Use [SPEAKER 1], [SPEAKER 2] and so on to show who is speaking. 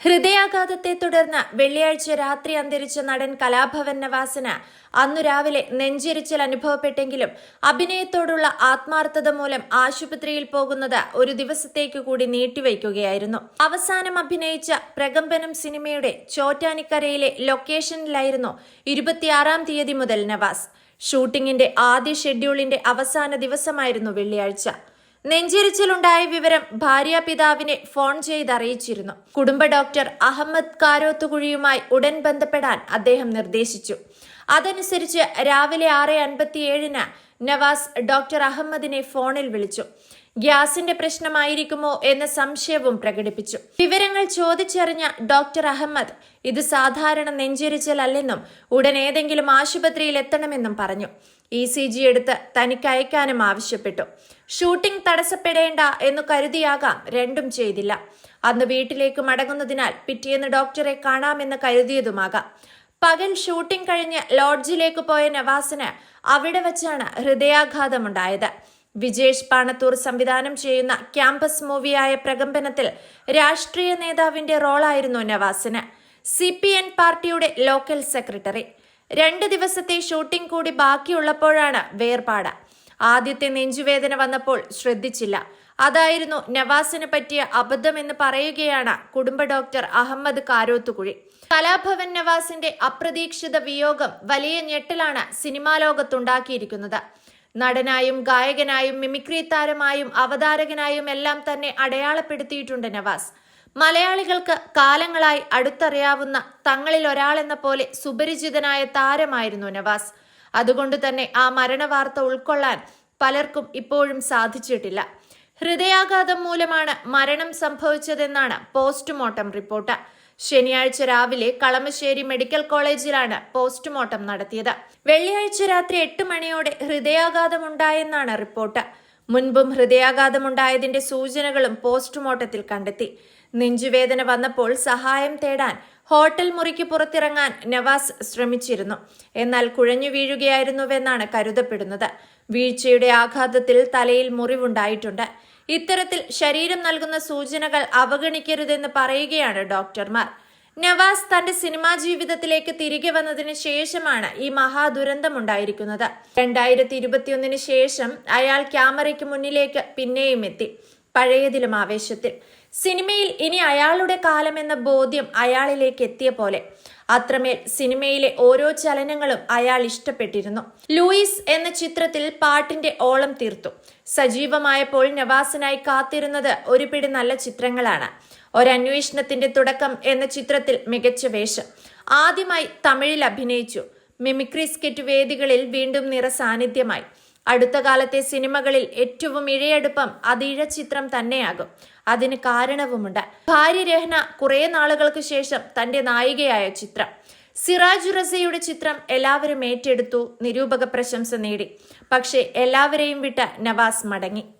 [SPEAKER 1] ഹൃദയാഘാതത്തെ തുടർന്ന് വെള്ളിയാഴ്ച രാത്രി അന്തരിച്ച നടൻ കലാഭവൻ നവാസിന് അന്നു രാവിലെ നെഞ്ചിരിച്ചൽ അനുഭവപ്പെട്ടെങ്കിലും അഭിനയത്തോടുള്ള ആത്മാർത്ഥത മൂലം ആശുപത്രിയിൽ പോകുന്നത് ഒരു ദിവസത്തേക്ക് കൂടി നീട്ടിവയ്ക്കുകയായിരുന്നു. അവസാനം അഭിനയിച്ച പ്രകമ്പനം സിനിമയുടെ ചോറ്റാനിക്കരയിലെ ലൊക്കേഷനിലായിരുന്നു 26-ാം തീയതി മുതൽ നവാസ്. ഷൂട്ടിംഗിന്റെ ആദ്യ ഷെഡ്യൂളിന്റെ അവസാന ദിവസമായിരുന്നു വെള്ളിയാഴ്ച. നെഞ്ചിരിച്ചിലുണ്ടായ വിവരം ഭാര്യാപിതാവിനെ ഫോൺ ചെയ്ത് അറിയിച്ചിരുന്നു. കുടുംബ ഡോക്ടർ അഹമ്മദ് കാരോത്തുകുഴിയുമായി ഉടൻ ബന്ധപ്പെടാൻ അദ്ദേഹം നിർദ്ദേശിച്ചു. അതനുസരിച്ച് രാവിലെ 6:57-ന് നവാസ് ഡോക്ടർ അഹമ്മദിനെ ഫോണിൽ വിളിച്ചു. ഗ്യാസിന്റെ പ്രശ്നമായിരിക്കുമോ എന്ന സംശയവും പ്രകടിപ്പിച്ചു. വിവരങ്ങൾ ചോദിച്ചറിഞ്ഞ ഡോക്ടർ അഹമ്മദ് ഇത് സാധാരണ നെഞ്ചിരിച്ചലല്ലെന്നും ഉടൻ ഏതെങ്കിലും ആശുപത്രിയിൽ എത്തണമെന്നും പറഞ്ഞു. ECG എടുത്ത് തനിക്ക് അയക്കാനും ആവശ്യപ്പെട്ടു. ഷൂട്ടിംഗ് തടസ്സപ്പെടേണ്ട എന്നു കരുതിയാകാം രണ്ടും ചെയ്തില്ല. അന്ന് വീട്ടിലേക്ക് മടങ്ങുന്നതിനാൽ പിറ്റേന്ന് ഡോക്ടറെ കാണാമെന്ന് കരുതിയതുമാകാം. പകൽ ഷൂട്ടിംഗ് കഴിഞ്ഞ് ലോഡ്ജിലേക്ക് പോയ നവാസിന് അവിടെ വച്ചാണ് ഹൃദയാഘാതമുണ്ടായത്. വിജേഷ് പാണത്തൂർ സംവിധാനം ചെയ്യുന്ന ക്യാമ്പസ് മൂവിയായ പ്രകമ്പനത്തിൽ രാഷ്ട്രീയ നേതാവിന്റെ റോളായിരുന്നു നവാസിന്. CPN പാർട്ടിയുടെ ലോക്കൽ സെക്രട്ടറി. 2 ദിവസത്തെ ഷൂട്ടിംഗ് കൂടി ബാക്കിയുള്ളപ്പോഴാണ് വേർപാട്. ആദ്യത്തെ നെഞ്ചുവേദന വന്നപ്പോൾ ശ്രദ്ധിച്ചില്ല. അതായിരുന്നു നവാസിന് പറ്റിയ അബദ്ധമെന്ന് പറയുകയാണ് കുടുംബ ഡോക്ടർ അഹമ്മദ് കാരോത്തുകുഴി. കലാഭവൻ നവാസിന്റെ അപ്രതീക്ഷിത വിയോഗം വലിയ ഞെട്ടലാണ് സിനിമാ ലോകത്തുണ്ടാക്കിയിരിക്കുന്നത്. നടനായും ഗായകനായും മിമിക്രി താരമായും അവതാരകനായും എല്ലാം തന്നെ അടയാളപ്പെടുത്തിയിട്ടുണ്ട് നവാസ്. മലയാളികൾക്ക് കാലങ്ങളായി അടുത്തറിയാവുന്ന തങ്ങളിൽ ഒരാളെന്ന പോലെ സുപരിചിതനായ താരമായിരുന്നു നവാസ്. അതുകൊണ്ട് തന്നെ ആ മരണവാർത്ത ഉൾക്കൊള്ളാൻ പലർക്കും ഇപ്പോഴും സാധിച്ചിട്ടില്ല. ഹൃദയാഘാതം മൂലമാണ് മരണം സംഭവിച്ചതെന്നാണ് പോസ്റ്റ്മോർട്ടം റിപ്പോർട്ട്. ശനിയാഴ്ച രാവിലെ കളമശ്ശേരി മെഡിക്കൽ കോളേജിലാണ് പോസ്റ്റ്മോർട്ടം നടത്തിയത്. വെള്ളിയാഴ്ച രാത്രി 8 മണിയോടെ ഹൃദയാഘാതമുണ്ടായെന്നാണ് റിപ്പോർട്ട്. മുൻപും ഹൃദയാഘാതമുണ്ടായതിന്റെ സൂചനകളും പോസ്റ്റ്മോർട്ടത്തിൽ കണ്ടെത്തി. നെഞ്ചുവേദന വന്നപ്പോൾ സഹായം തേടാൻ ഹോട്ടൽ മുറിക്ക് പുറത്തിറങ്ങാൻ നവാസ് ശ്രമിച്ചിരുന്നു. എന്നാൽ കുഴഞ്ഞു വീഴുകയായിരുന്നുവെന്നാണ് കരുതപ്പെടുന്നത്. വീഴ്ചയുടെ ആഘാതത്തിൽ തലയിൽ മുറിവുണ്ടായിട്ടുണ്ട്. ഇത്തരത്തിൽ ശരീരം നൽകുന്ന സൂചനകൾ അവഗണിക്കരുതെന്ന് പറയുകയാണ് ഡോക്ടർമാർ. നവാസ് തന്റെ സിനിമാ ജീവിതത്തിലേക്ക് തിരികെ വന്നതിന് ശേഷമാണ് ഈ മഹാദുരന്തമുണ്ടായിരിക്കുന്നത്. 2021 ശേഷം അയാൾ ക്യാമറയ്ക്ക് മുന്നിലേക്ക് പിന്നെയും എത്തി, പഴയതിലും ആവേശത്തിൽ. സിനിമയിൽ ഇനി അയാളുടെ കാലമെന്ന ബോധ്യം അയാളിലേക്ക് എത്തിയ പോലെ. അത്രമേൽ സിനിമയിലെ ഓരോ ചലനങ്ങളും അയാൾ ഇഷ്ടപ്പെട്ടിരുന്നു. ലൂയിസ് എന്ന ചിത്രത്തിൽ പാട്ടിന്റെ ഓളം തീർത്തു. സജീവമായപ്പോൾ നവാസിനായി കാത്തിരുന്നത് ഒരു പിടി നല്ല ചിത്രങ്ങളാണ്. ഒരന്വേഷണത്തിന്റെ തുടക്കം എന്ന ചിത്രത്തിൽ മികച്ച വേഷം. ആദ്യമായി തമിഴിൽ അഭിനയിച്ചു. മിമിക്രി സ്കിറ്റ് വേദികളിൽ വീണ്ടും നിറസാന്നിധ്യമായി. അടുത്ത കാലത്തെ സിനിമകളിൽ ഏറ്റവും ഇഴയടുപ്പം അത് ഇഴച്ചിത്രം തന്നെയാകും. അതിന് കാരണവുമുണ്ട്. ഭാര്യ രഹ്ന കുറെ നാളുകൾക്ക് ശേഷം തന്റെ നായികയായ ചിത്രം. സിറാജ് റസയുടെ ചിത്രം എല്ലാവരും ഏറ്റെടുത്തു, നിരൂപക പ്രശംസ നേടി. പക്ഷേ എല്ലാവരെയും വിട്ട് നവാസ് മടങ്ങി.